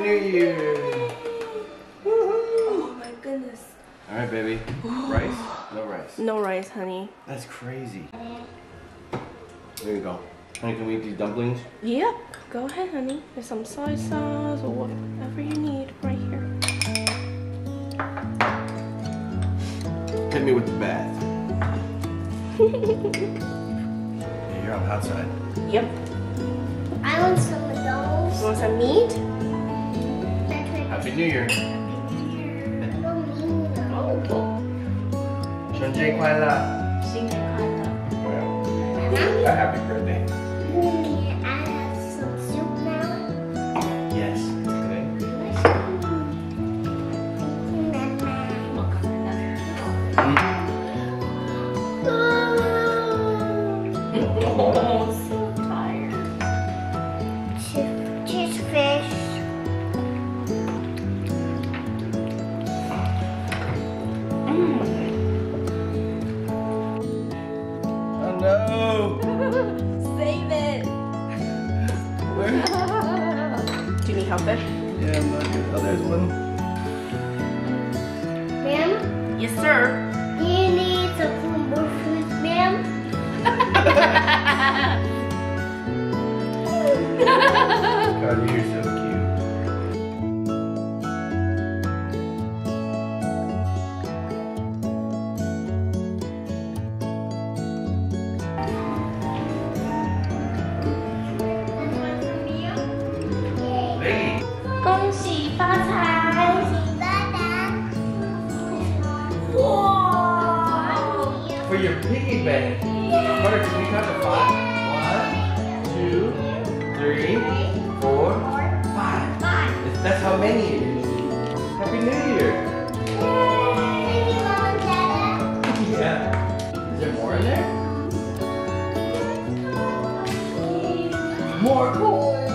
New Year. Oh my goodness. All right, baby. Rice? No rice. No rice, honey. That's crazy. There you go. Honey, can we eat these dumplings? Yep. Go ahead, honey. There's some soy sauce or whatever you need right here. Hit me with the bath. Yeah, you're on the hot side. Yep. I want some McDonald's. You want some meat? Happy New Year. 春节快乐。新年快乐。 A happy birthday. Can I have some soup now? Yes. Okay. Oh, so tired. Cheese fish. Oh no. Save it. Where? Do you need help, fish? Yeah, I'm not good. Oh, there's one. Ma'am, Yes, sir. do you need some more food, ma'am? God, you're so cute. Hey. 恭喜发财！哇 For your piggy bank. Carter, can we count to 5? 1, 2, 3, 4, 5. That's how many it is. Happy New Year. Yeah. Is there more in there? More coins.